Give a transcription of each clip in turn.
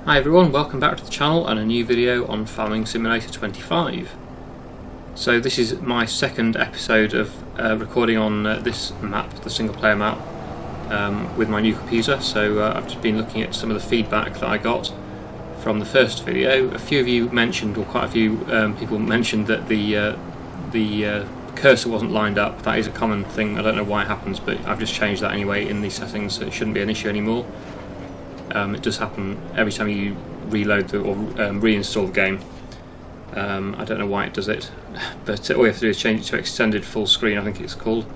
Hi everyone, welcome back to the channel and a new video on Farming Simulator 25. So this is my second episode of recording on this map, the single player map, with my new computer. So I've just been looking at some of the feedback that I got from the first video. A few of you mentioned, or quite a few people mentioned, that the cursor wasn't lined up. That is a common thing, I don't know why it happens, but I've just changed that anyway in these settings, so it shouldn't be an issue anymore. It does happen every time you reload or reinstall the game. I don't know why it does it, but all you have to do is change it to extended full screen, I think it's called,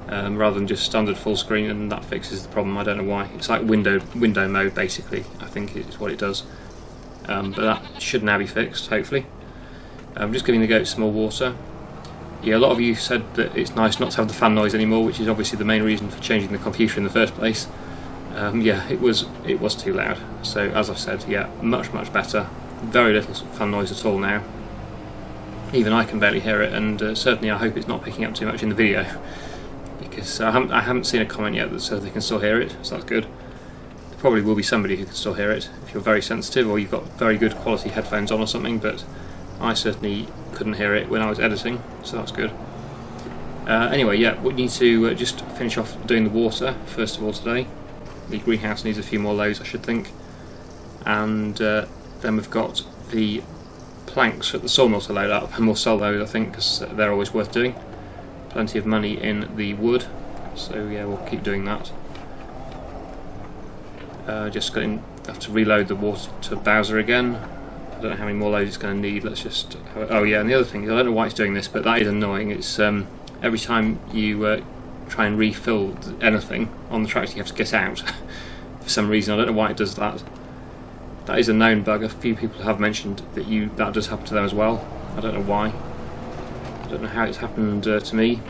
rather than just standard full screen, and that fixes the problem. I don't know why. It's like window mode basically, I think is what it does. But that should now be fixed, hopefully. I'm just giving the goat some more water. Yeah, a lot of you said that it's nice not to have the fan noise anymore, which is obviously the main reason for changing the computer in the first place. Yeah, it was too loud. So as I said, yeah, much better. Very little fan noise at all now. Even I can barely hear it, and certainly I hope it's not picking up too much in the video, because I haven't seen a comment yet that says they can still hear it, so that's good. There probably will be somebody who can still hear it if you're very sensitive or you've got very good quality headphones on or something, but I certainly couldn't hear it when I was editing, so that's good. Anyway, yeah, we need to just finish off doing the water first of all today. The greenhouse needs a few more loads, I should think, and then we've got the planks at the sawmill to load up, and we'll sell those, I think, because they're always worth doing. Plenty of money in the wood, so yeah, we'll keep doing that. Just have to reload the water bowser again. I don't know how many more loads it's going to need. Let's just oh yeah, and the other thing is, I don't know why it's doing this, but that is annoying. It's every time you try and refill anything on the tractor, you have to get out for some reason. I don't know why it does that. That is a known bug. A few people have mentioned that does happen to them as well. I don't know why. I don't know how it's happened to me,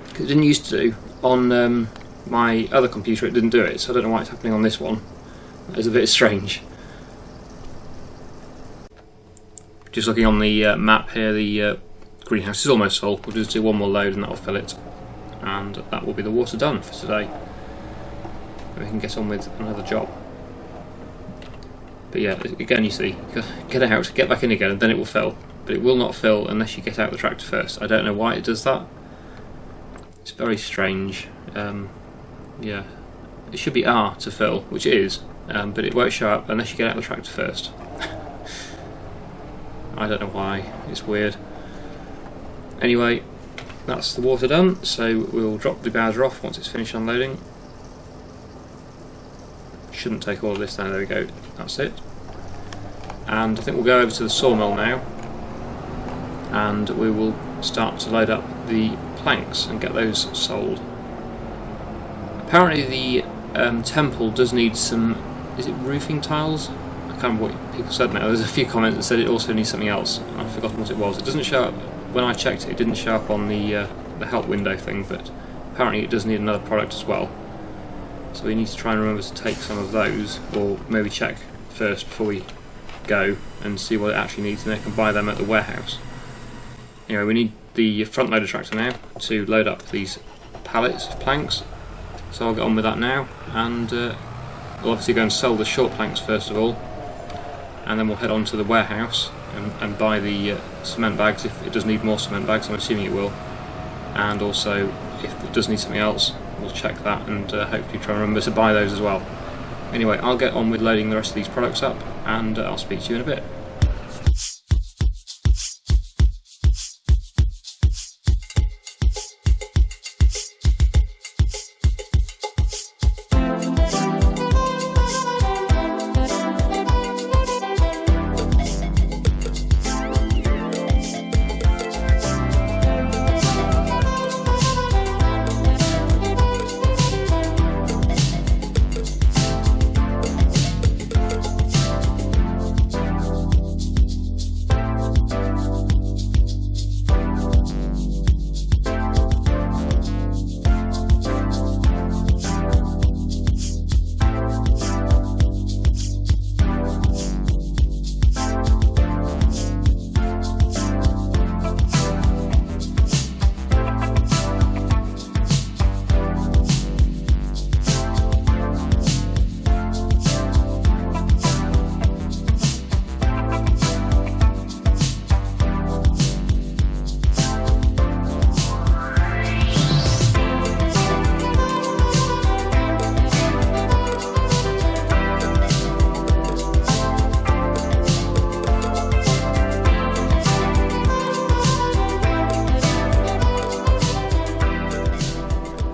because it didn't used to do. On my other computer it didn't do it, so I don't know why it's happening on this one. That is a bit strange. Just looking on the map here, the greenhouse is almost full. We'll just do one more load and that will fill it, and that will be the water done for today. We can get on with another job. But yeah, again, you see, get out, get back in again, and then it will fill. But it will not fill unless you get out the tractor first. I don't know why it does that. It's very strange. Yeah, it should be R to fill, which it is, but it won't show up unless you get out the tractor first. I don't know why, it's weird. Anyway, that's the water done, so we'll drop the bowser off once it's finished unloading. Shouldn't take all of this down, there we go, that's it. And I think we'll go over to the sawmill now, and we will start to load up the planks and get those sold. Apparently the temple does need some, is it roofing tiles? I can't remember what people said now. There's a few comments that said it also needs something else. I've forgotten what it was. It doesn't show up, when I checked it didn't show up on the help window thing, but apparently it does need another product as well. So we need to try and remember to take some of those, or maybe check first before we go and see what it actually needs, and then I can buy them at the warehouse. Anyway, we need the front loader tractor now to load up these pallets of planks, so I'll get on with that now, and we'll obviously go and sell the short planks first of all, and then we'll head on to the warehouse and buy the cement bags if it does need more cement bags. I'm assuming it will, and also if it does need something else, we'll check that and hopefully try and remember to buy those as well. Anyway, I'll get on with loading the rest of these products up, and I'll speak to you in a bit.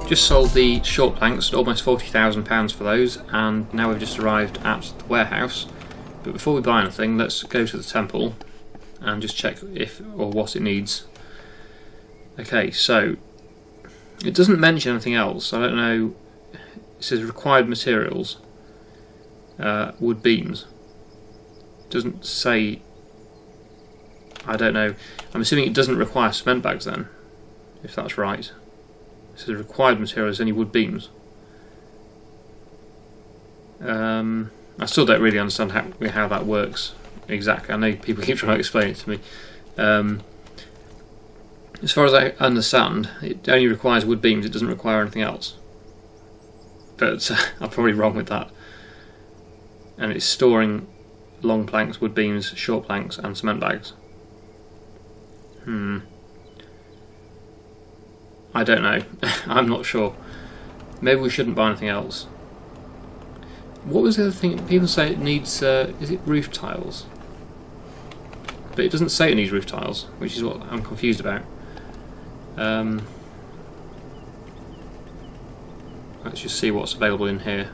just sold the short planks at almost £40,000 for those, and now we've just arrived at the warehouse. But before we buy anything, let's go to the temple and just check if or what it needs. Okay, so it doesn't mention anything else. I don't know. It says required materials, wood beams. It doesn't say. I don't know. I'm assuming it doesn't require cement bags then, if that's right. It says required materials, only wood beams. I still don't really understand how that works exactly. I know people keep trying to explain it to me. As far as I understand, it only requires wood beams, it doesn't require anything else. But I'm probably wrong with that. And it's storing long planks, wood beams, short planks and cement bags. I don't know. I'm not sure. Maybe we shouldn't buy anything else. What was the other thing? People say it needs, is it roof tiles? But it doesn't say it needs roof tiles, which is what I'm confused about. Let's just see what's available in here.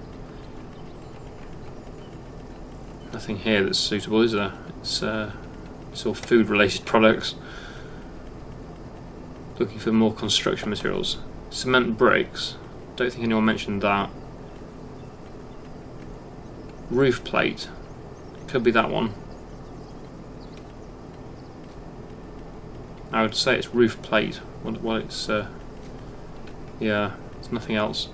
Nothing here that's suitable, is there? It's all food related products. Looking for more construction materials. Cement bricks. Don't think anyone mentioned that. Roof plate. Could be that one. I would say it's roof plate. Well, it's yeah, there's nothing else.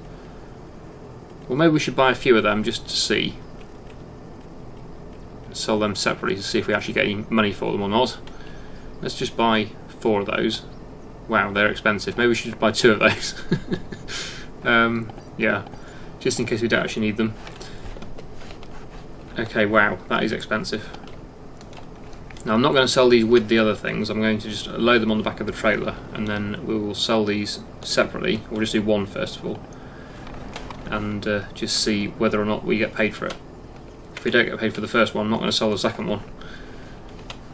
Well, maybe we should buy a few of them just to see. Sell them separately to see if we actually get any money for them or not. Let's just buy 4 of those. Wow, they're expensive. Maybe we should buy 2 of those. Yeah, just in case we don't actually need them. Okay, wow, that is expensive. Now I'm not going to sell these with the other things. I'm going to just load them on the back of the trailer and then we will sell these separately. We'll just do one first of all and just see whether or not we get paid for it. If we don't get paid for the first one, I'm not going to sell the second one.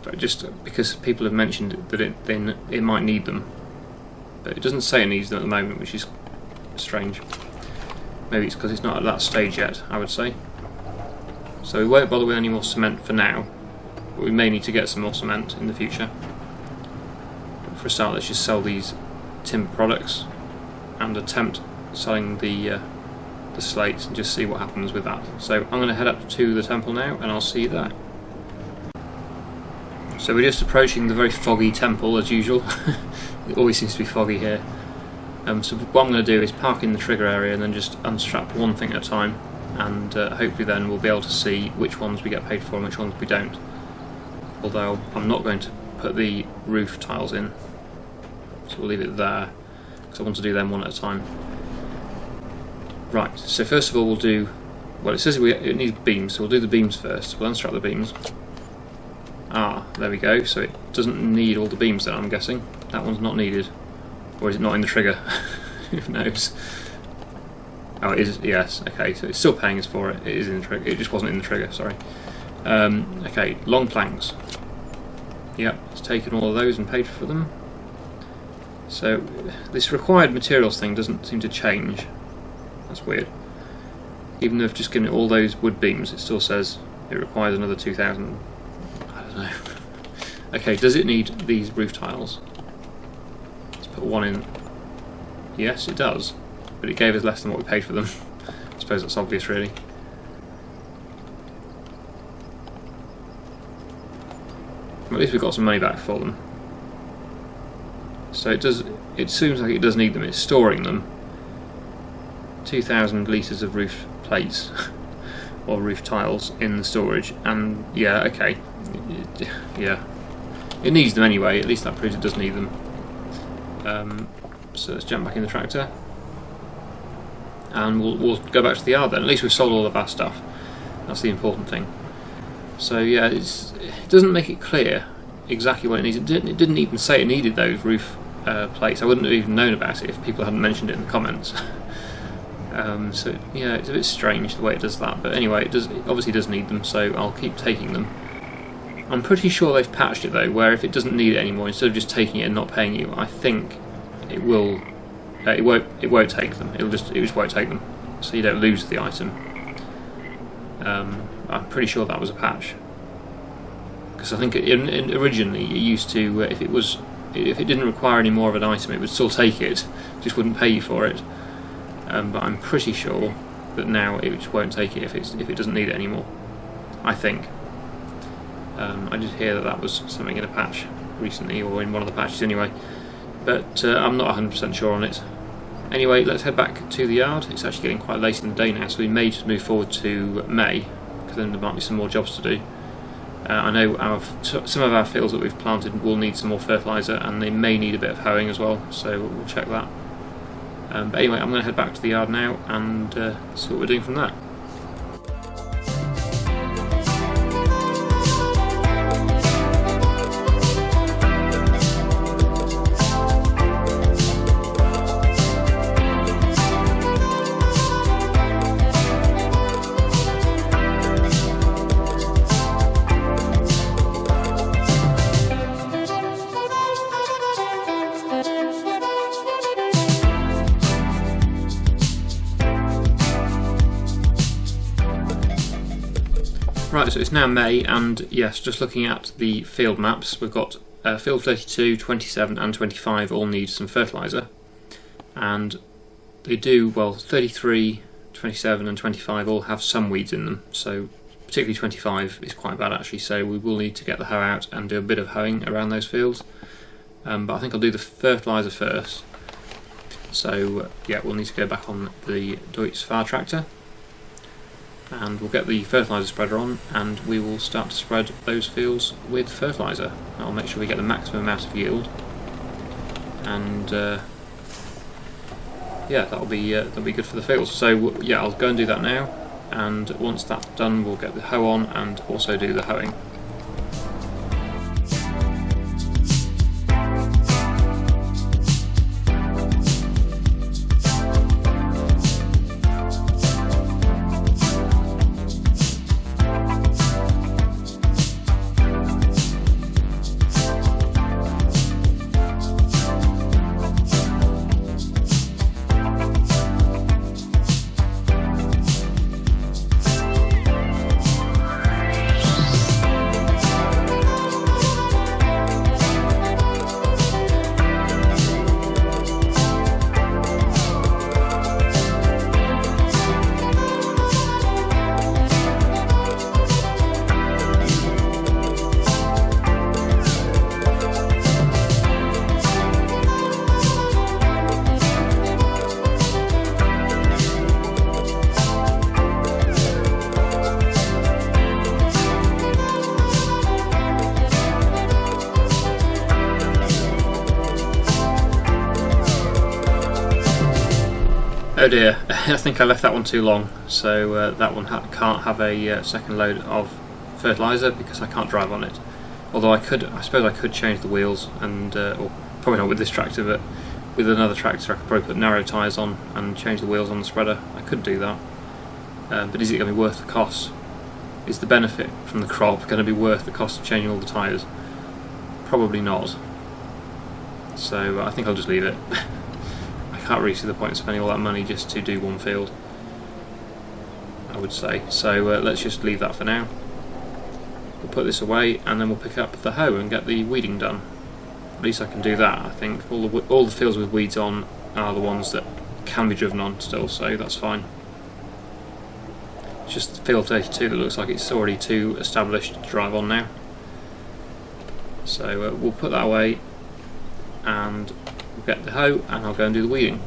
But just because people have mentioned that it might need them. But it doesn't say it needs them at the moment, which is strange. Maybe it's because it's not at that stage yet, I would say. So we won't bother with any more cement for now. But we may need to get some more cement in the future. But for a start, let's just sell these timber products and attempt selling the slates and just see what happens with that. So I'm going to head up to the temple now and I'll see you there. So we're just approaching the very foggy temple as usual. It always seems to be foggy here. So what I'm going to do is park in the trigger area and then just unstrap one thing at a time, and hopefully then we'll be able to see which ones we get paid for and which ones we don't. Although I'm not going to put the roof tiles in, so we'll leave it there because I want to do them one at a time. Right, so first of all we'll do, well, it says it needs beams, so we'll do the beams first. We'll unstrap the beams. Ah, there we go, so it doesn't need all the beams then, I'm guessing. That one's not needed. Or is it not in the trigger? Who knows? Oh, it is, yes, okay, so it's still paying us for it. It is in the trigger, it just wasn't in the trigger, sorry. Okay, long planks. Yep, it's taken all of those and paid for them. So, this required materials thing doesn't seem to change. That's weird. Even though I've just given it all those wood beams, it still says it requires another 2,000. I don't know. Okay, does it need these roof tiles? Let's put one in. Yes, it does. But it gave us less than what we paid for them. I suppose that's obvious, really. Well, at least we've got some money back for them. So it does. It seems like it does need them. It's storing them. 2,000 litres of roof plates or roof tiles in the storage, and yeah, okay, yeah, it needs them anyway. At least that proves it does need them. So let's jump back in the tractor and we'll go back to the yard then. At least we've sold all of our stuff. That's the important thing. So yeah, it doesn't make it clear exactly what it needs. It didn't even say it needed those roof plates. I wouldn't have even known about it if people hadn't mentioned it in the comments. So yeah, it's a bit strange the way it does that, but anyway, it obviously does need them, so I'll keep taking them. I'm pretty sure they've patched it though, where if it doesn't need it anymore, instead of just taking it and not paying you, I think it will it won't take them. It just won't take them, so you don't lose the item. I'm pretty sure that was a patch, because I think originally it used to, if it didn't require any more of an item, it would still take it, just wouldn't pay you for it. But I'm pretty sure that now it just won't take it if it doesn't need it anymore. I think. I did hear that was something in a patch recently, or in one of the patches anyway, but I'm not 100% sure on it. Anyway, let's head back to the yard. It's actually getting quite late in the day now, so we may just move forward to May, because then there might be some more jobs to do. I know some of our fields that we've planted will need some more fertilizer, and they may need a bit of hoeing as well, so we'll check that. But anyway, I'm going to head back to the yard now and see what we're doing from there. Right, so it's now May, and yes, just looking at the field maps, we've got field 32, 27 and 25 all need some fertiliser, and they do, well, 33, 27 and 25 all have some weeds in them, so particularly 25 is quite bad actually, so we will need to get the hoe out and do a bit of hoeing around those fields. But I think I'll do the fertiliser first. So yeah, we'll need to go back on the Deutz fire tractor, and we'll get the fertiliser spreader on, and we will start to spread those fields with fertiliser. I'll make sure we get the maximum amount of yield, and yeah, that'll be good for the fields. So yeah, I'll go and do that now, and once that's done, we'll get the hoe on and also do the hoeing. Oh dear, I think I left that one too long, so that one can't have a second load of fertiliser because I can't drive on it. Although I suppose I could change the wheels, and or probably not with this tractor, but with another tractor I could probably put narrow tyres on and change the wheels on the spreader. I could do that, but is it going to be worth the cost? Is the benefit from the crop going to be worth the cost of changing all the tyres? Probably not. So I think I'll just leave it. I can't really see the point of spending all that money just to do one field, I would say. So let's just leave that for now. We'll put this away, and then we'll pick up the hoe and get the weeding done. At least I can do that, I think. All the fields with weeds on are the ones that can be driven on still, so that's fine. It's just field 32 that looks like it's already too established to drive on now. So we'll put that away, and we'll get the hoe, and I'll go and do the weeding.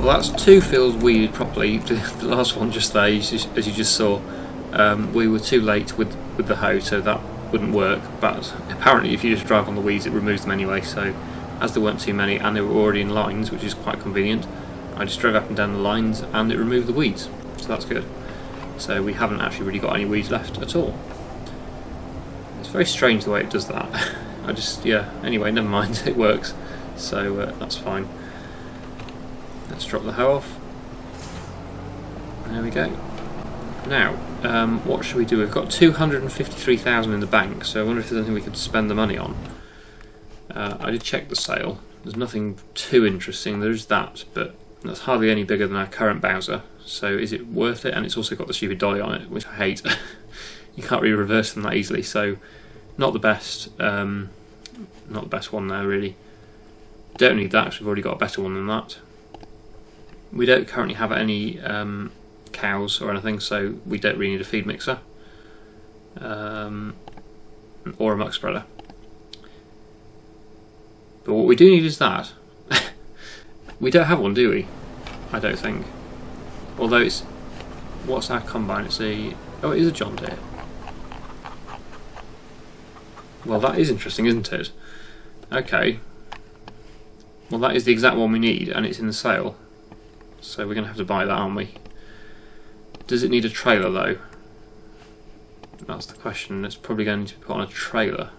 Well, that's 2 fields weeded properly. The last one just there, as you just saw, we were too late with the hoe, so that wouldn't work. But apparently if you just drive on the weeds, it removes them anyway, so as there weren't too many and they were already in lines, which is quite convenient, I just drove up and down the lines and it removed the weeds, so that's good. So we haven't actually really got any weeds left at all. It's very strange the way it does that. Anyway, never mind, it works, so that's fine. Let's drop the hoe off. There we go. Now, what should we do? We've got 253,000 in the bank, so I wonder if there's anything we could spend the money on. I did check the sale. There's nothing too interesting. There is that, but that's hardly any bigger than our current Bowser. So is it worth it? And it's also got the stupid dolly on it, which I hate. You can't really reverse them that easily, so not the best. Not the best one there, really. Don't need that, because we've already got a better one than that. We don't currently have any cows or anything, so we don't really need a feed mixer or a muck spreader. But what we do need is that. We don't have one, do we? I don't think. Although it's... What's our combine? It's a... Oh, it is a John Deere. Well, that is interesting, isn't it? Okay. Well, that is the exact one we need, and it's in the sale. So we're going to have to buy that, aren't we? Does it need a trailer, though? That's the question. It's probably going to be put on a trailer.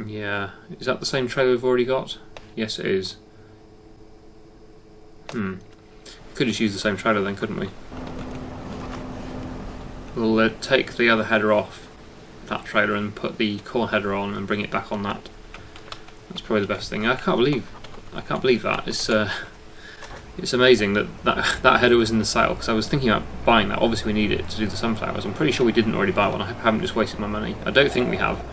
Yeah. Is that the same trailer we've already got? Yes, it is. Could just use the same trailer then, couldn't we? We'll take the other header off that trailer and put the corn header on and bring it back on that. That's probably the best thing. I can't believe that. It's amazing that header was in the sale, because I was thinking about buying that. Obviously we need it to do the sunflowers. I'm pretty sure we didn't already buy one. I haven't just wasted my money. I don't think we have.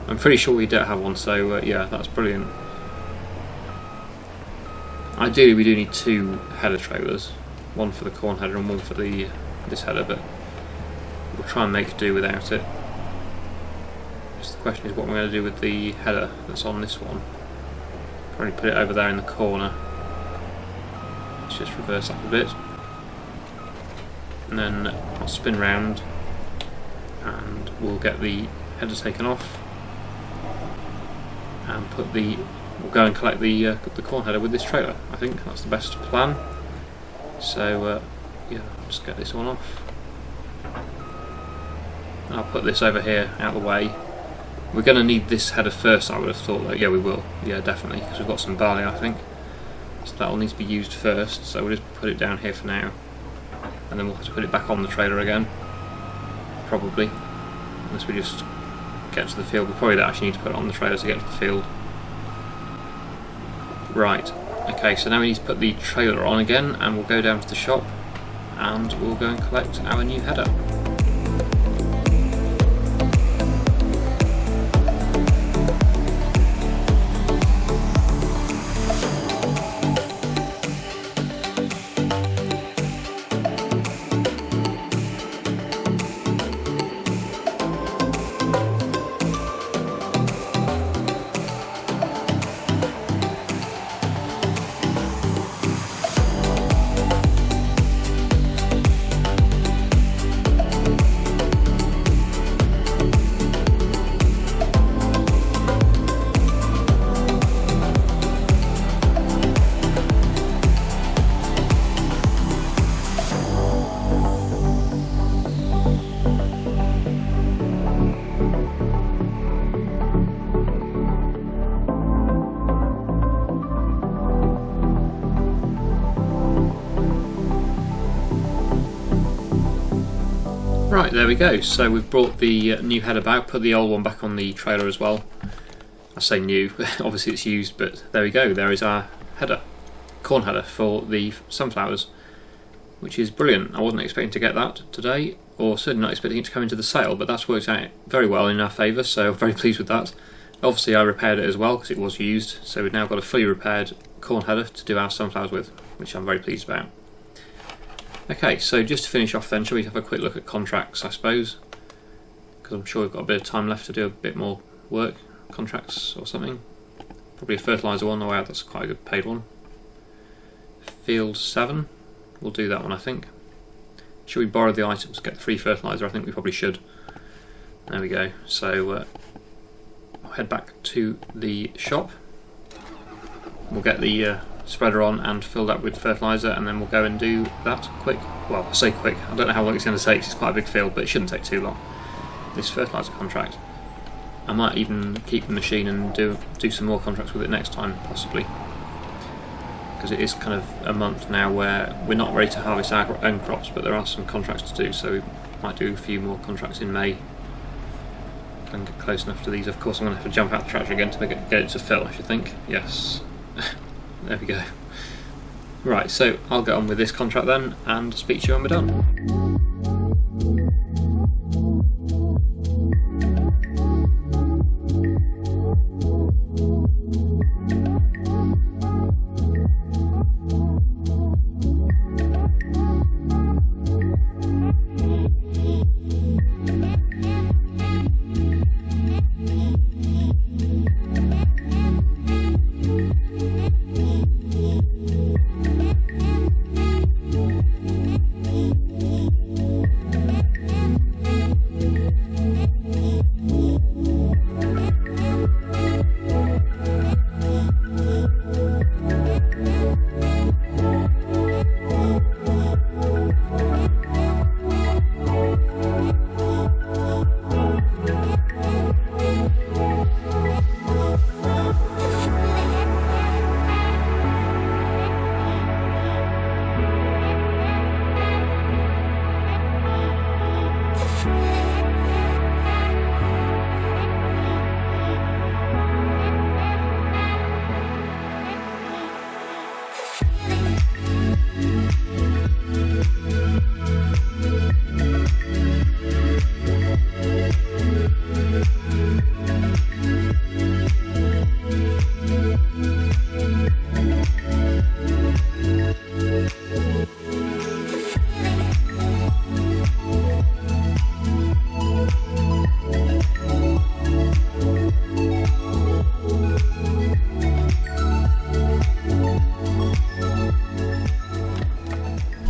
I'm pretty sure we don't have one, so yeah, that's brilliant. Ideally we do need 2 header trailers, one for the corn header and one for this header, but we'll try and make do without it. Just the question is what we're going to do with the header that's on this one. Probably put it over there in the corner. Let's just reverse that a bit, and then I'll spin round and we'll get the header taken off and we'll go and collect the corn header with this trailer. I think that's the best plan. So yeah, I'll just get this one off. I'll put this over here out of the way. We're going to need this header first, I would have thought. Yeah, we will. Yeah, definitely, because we've got some barley, I think. So that will need to be used first, so we'll just put it down here for now. And then we'll have to put it back on the trailer again. Probably. Unless we just get to the field. We probably don't actually need to put it on the trailer to get to the field. Right. Okay, so now we need to put the trailer on again, and we'll go down to the shop and we'll go and collect our new header. Right, there we go. So we've brought the new header back, put the old one back on the trailer as well. I say new, obviously it's used, but there we go. There is our header, corn header for the sunflowers, which is brilliant. I wasn't expecting to get that today, or certainly not expecting it to come into the sale, but that's worked out very well in our favour, so I'm very pleased with that. Obviously I repaired it as well because it was used, so we've now got a fully repaired corn header to do our sunflowers with, which I'm very pleased about. Okay, so just to finish off then, shall we have a quick look at contracts, I suppose? Because I'm sure we've got a bit of time left to do a bit more work, contracts or something. probably a fertilizer one. Oh wow, that's quite a good paid one. Field 7, we'll do that one I think. Should we borrow the items to get the free fertilizer? I think we probably should. There we go. So I'll head back to the shop. We'll get the spreader on and fill that with fertilizer, and then we'll go and do that quick. Well, I say quick, I don't know how long it's going to take, it's quite a big field, but it shouldn't take too long, this fertilizer contract. I might even keep the machine and do some more contracts with it next time, possibly, because it is kind of a month now where we're not ready to harvest our own crops, but there are some contracts to do, so we might do a few more contracts in May and get close enough to these. Of course I'm going to have to jump out the tractor again to get it to fill, I should think. Yes. There we go. Right, so I'll get on with this contract then and speak to you when we're done.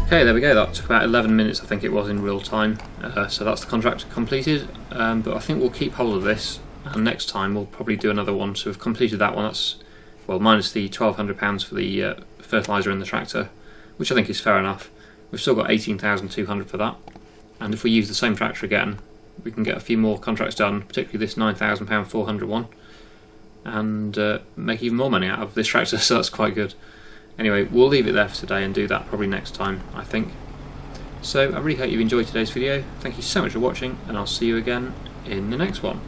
Okay, there we go. That took about 11 minutes, I think it was, in real time. So that's the contract completed. But I think we'll keep hold of this, and next time we'll probably do another one. So we've completed that one. That's, well, minus the £1,200 for the fertilizer in the tractor, which I think is fair enough. We've still got 18,200 for that. And if we use the same tractor again, we can get a few more contracts done, particularly this £9,000 400 one, and make even more money out of this tractor. So that's quite good. Anyway, we'll leave it there for today and do that probably next time, I think. So I really hope you've enjoyed today's video. Thank you so much for watching, and I'll see you again in the next one.